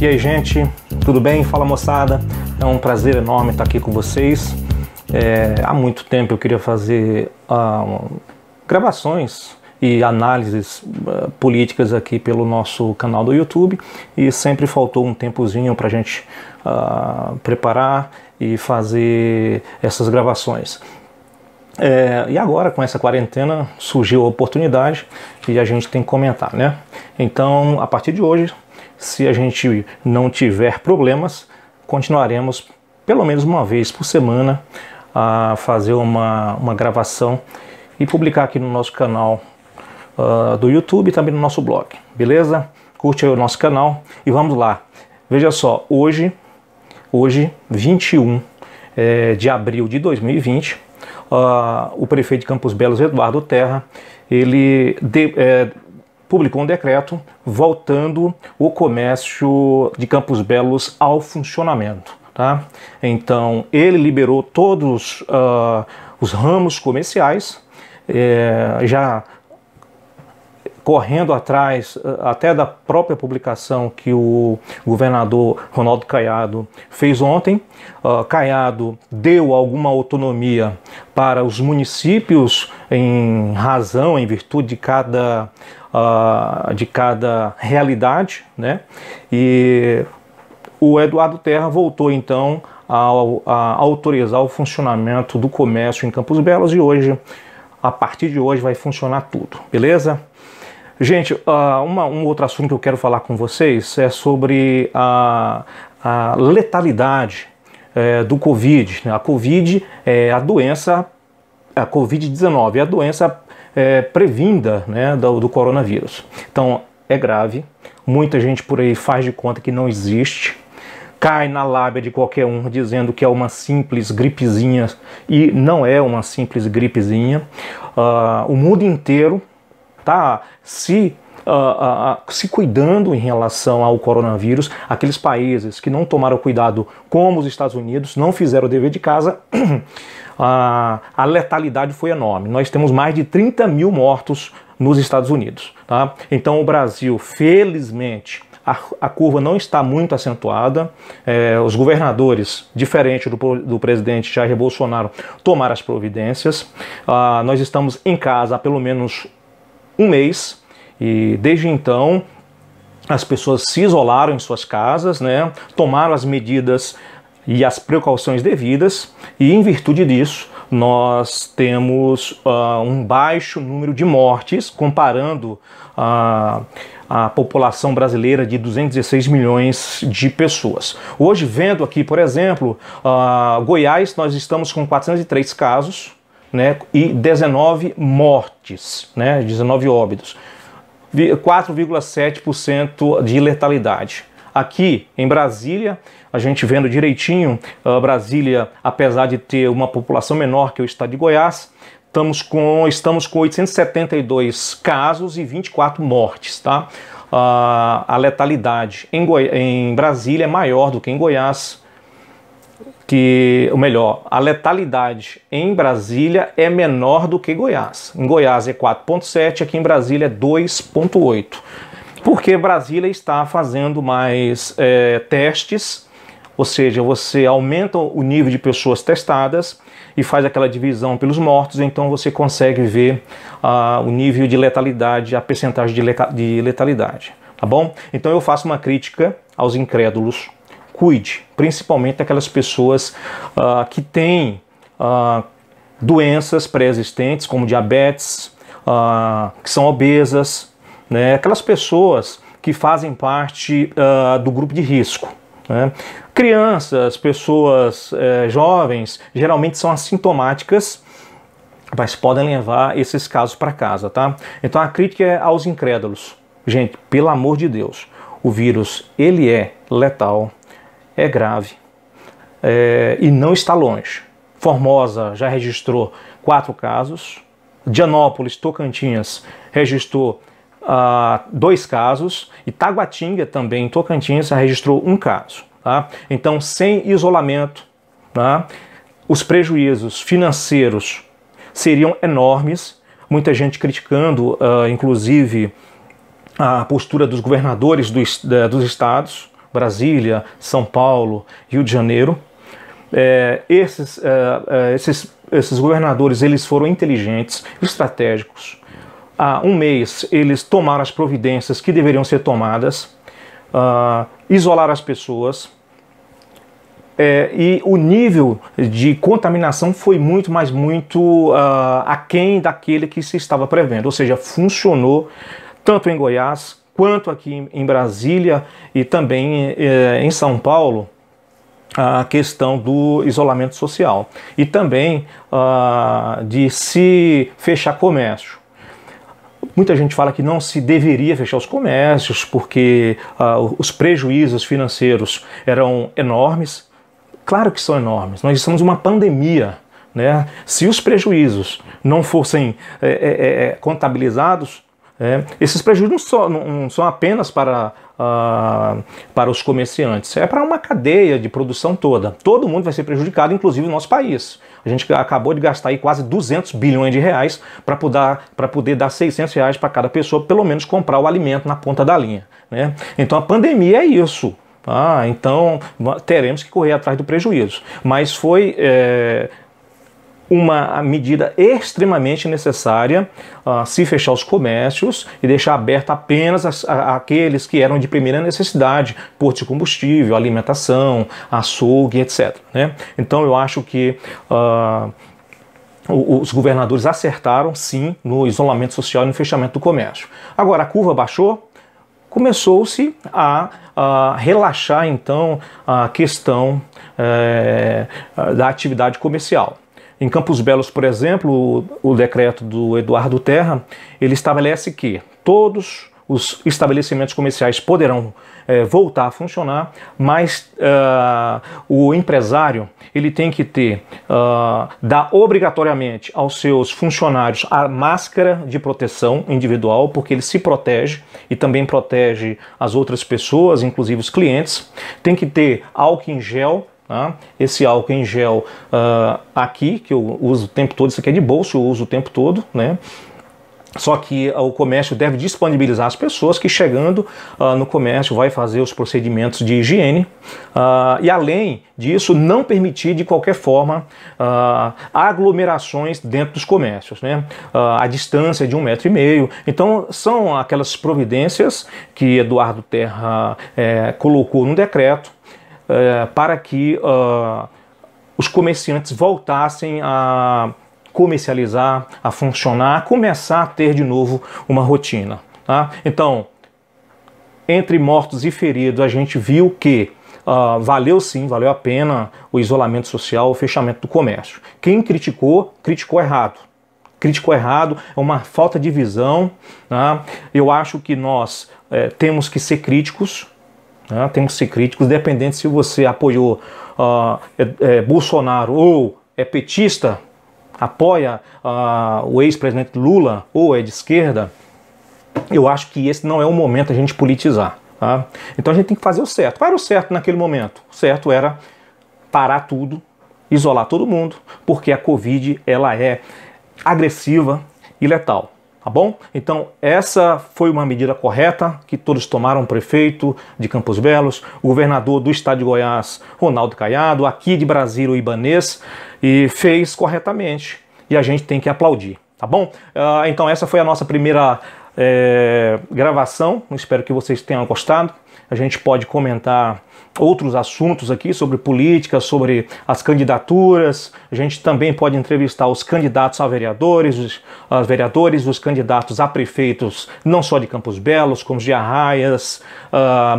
E aí, gente, tudo bem? Fala, moçada. É um prazer enorme estar aqui com vocês. Há muito tempo eu queria fazer gravações e análises políticas aqui pelo nosso canal do YouTube, e sempre faltou um tempozinho para a gente preparar e fazer essas gravações. E agora, com essa quarentena, surgiu a oportunidade e a gente tem que comentar, né? Então, a partir de hoje, se a gente não tiver problemas, continuaremos pelo menos uma vez por semana a fazer uma gravação e publicar aqui no nosso canal do YouTube e também no nosso blog, beleza? Curte aí o nosso canal e vamos lá. Veja só, hoje 21 de abril de 2020, o prefeito de Campos Belos, Eduardo Terra, ele publicou um decreto voltando o comércio de Campos Belos ao funcionamento, tá? Então, ele liberou todos os ramos comerciais, já correndo atrás até da própria publicação que o governador Ronaldo Caiado fez ontem. Caiado deu alguma autonomia para os municípios em virtude de cada realidade, né? E o Eduardo Terra voltou então a autorizar o funcionamento do comércio em Campos Belos, e hoje, a partir de hoje, vai funcionar tudo, beleza? Gente, um outro assunto que eu quero falar com vocês é sobre a letalidade do Covid, né? A Covid é a doença, a Covid-19 é a doença previnda, né, do coronavírus. Então, é grave, muita gente por aí faz de conta que não existe, cai na lábia de qualquer um dizendo que é uma simples gripezinha, e não é uma simples gripezinha. O mundo inteiro está se cuidando em relação ao coronavírus. Aqueles países que não tomaram cuidado, como os Estados Unidos, não fizeram o dever de casa, a letalidade foi enorme. Nós temos mais de 30 mil mortos nos Estados Unidos, tá? Então o Brasil, felizmente, a curva não está muito acentuada. Os governadores, diferente do presidente Jair Bolsonaro, tomaram as providências. Nós estamos em casa há pelo menos um mês, e desde então as pessoas se isolaram em suas casas, né? Tomaram as medidas e as precauções devidas, e em virtude disso nós temos um baixo número de mortes, comparando a população brasileira de 216 milhões de pessoas. Hoje, vendo aqui, por exemplo, Goiás, nós estamos com 403 casos, né, e 19 mortes, né, 19 óbitos, 4,7% de letalidade. Aqui em Brasília, a gente vendo direitinho, Brasília, apesar de ter uma população menor que o estado de Goiás, estamos com 872 casos e 24 mortes, tá? A letalidade em Brasília é maior do que em Goiás, a letalidade em Brasília é menor do que Goiás. Em Goiás é 4,7, aqui em Brasília é 2,8. Porque Brasília está fazendo mais testes, ou seja, você aumenta o nível de pessoas testadas e faz aquela divisão pelos mortos, então você consegue ver o nível de letalidade, a percentagem de letalidade, tá bom? Então eu faço uma crítica aos incrédulos. Cuide, principalmente aquelas pessoas que têm doenças pré-existentes, como diabetes, que são obesas, né? Aquelas pessoas que fazem parte do grupo de risco, né? Crianças, pessoas jovens, geralmente são assintomáticas, mas podem levar esses casos para casa, tá? Então a crítica é aos incrédulos. Gente, pelo amor de Deus, o vírus, ele é letal, é grave, e não está longe. Formosa já registrou 4 casos, Dianópolis, Tocantins, registrou 2 casos, e Taguatinga também, em Tocantins, registrou 1 caso. Tá? Então, sem isolamento, tá? Os prejuízos financeiros seriam enormes. Muita gente criticando, inclusive, a postura dos governadores dos estados, Brasília, São Paulo, Rio de Janeiro. Esses governadores, eles foram inteligentes, estratégicos. Há um mês eles tomaram as providências que deveriam ser tomadas, isolaram as pessoas, e o nível de contaminação foi muito aquém daquele que se estava prevendo, ou seja, funcionou tanto em Goiás quanto aqui em Brasília e também em São Paulo, a questão do isolamento social e também de se fechar comércio. Muita gente fala que não se deveria fechar os comércios porque os prejuízos financeiros eram enormes. Claro que são enormes, nós estamos numa pandemia, né? Se os prejuízos não fossem contabilizados, esses prejuízos não são apenas para os comerciantes, é para uma cadeia de produção toda. Todo mundo vai ser prejudicado, inclusive o nosso país. A gente acabou de gastar aí quase 200 bilhões de reais para poder dar 600 reais para cada pessoa, pelo menos comprar o alimento na ponta da linha, né? Então a pandemia é isso. Então teremos que correr atrás do prejuízo. Mas foi uma medida extremamente necessária se fechar os comércios e deixar aberto apenas aqueles que eram de primeira necessidade, posto de combustível, alimentação, açougue, etc., né? Então eu acho que os governadores acertaram sim no isolamento social e no fechamento do comércio. Agora a curva baixou, começou-se a relaxar então a questão da atividade comercial. Em Campos Belos, por exemplo, o decreto do Eduardo Terra, ele estabelece que todos os estabelecimentos comerciais poderão voltar a funcionar, mas o empresário ele tem que dar obrigatoriamente aos seus funcionários a máscara de proteção individual, porque ele se protege e também protege as outras pessoas, inclusive os clientes. Tem que ter álcool em gel. Esse álcool em gel aqui, que eu uso o tempo todo, isso aqui é de bolso, eu uso o tempo todo, né? Só que o comércio deve disponibilizar as pessoas que chegando no comércio vai fazer os procedimentos de higiene e além disso não permitir de qualquer forma aglomerações dentro dos comércios, né? A distância de 1,5 metro. Então são aquelas providências que Eduardo Terra colocou no decreto para que os comerciantes voltassem a comercializar, a funcionar, a começar a ter de novo uma rotina. Então, entre mortos e feridos, a gente viu que valeu sim, valeu a pena o isolamento social, o fechamento do comércio. Quem criticou, criticou errado. Criticou errado, é uma falta de visão. Eu acho que nós temos que ser críticos. Temos que ser críticos, dependendo se você apoiou Bolsonaro ou é petista, apoia o ex-presidente Lula ou é de esquerda. Eu acho que esse não é o momento da gente politizar. Então a gente tem que fazer o certo. Qual era o certo naquele momento? O certo era parar tudo, isolar todo mundo, porque a Covid ela é agressiva e letal. Tá bom? Então essa foi uma medida correta que todos tomaram, o prefeito de Campos Belos, o governador do estado de Goiás, Ronaldo Caiado, aqui de Brasília, o Ibanez, e fez corretamente e a gente tem que aplaudir, tá bom? Então essa foi a nossa primeira gravação, espero que vocês tenham gostado. A gente pode comentar outros assuntos aqui sobre política, sobre as candidaturas. A gente também pode entrevistar os candidatos a vereadores, os candidatos a prefeitos, não só de Campos Belos, como de Arraias,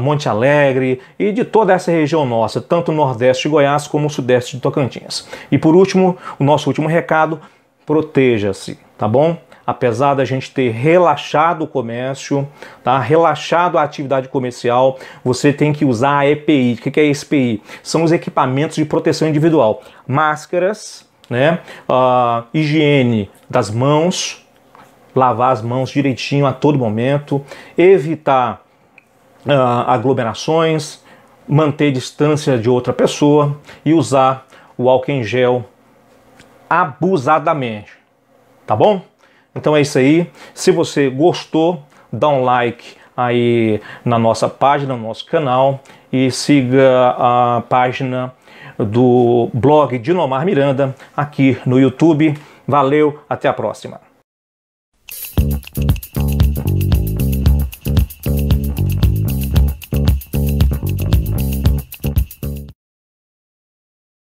Monte Alegre e de toda essa região nossa, tanto o Nordeste de Goiás como o Sudeste de Tocantins. E por último, o nosso último recado, proteja-se, tá bom? Apesar da gente ter relaxado o comércio, relaxado a atividade comercial, você tem que usar a EPI. O que é a EPI? São os equipamentos de proteção individual. Máscaras, né? Higiene das mãos, lavar as mãos direitinho a todo momento, evitar aglomerações, manter distância de outra pessoa e usar o álcool em gel abusadamente, tá bom? Então é isso aí. Se você gostou, dá um like aí na nossa página, no nosso canal, e siga a página do blog Dinomar Miranda aqui no YouTube. Valeu, até a próxima.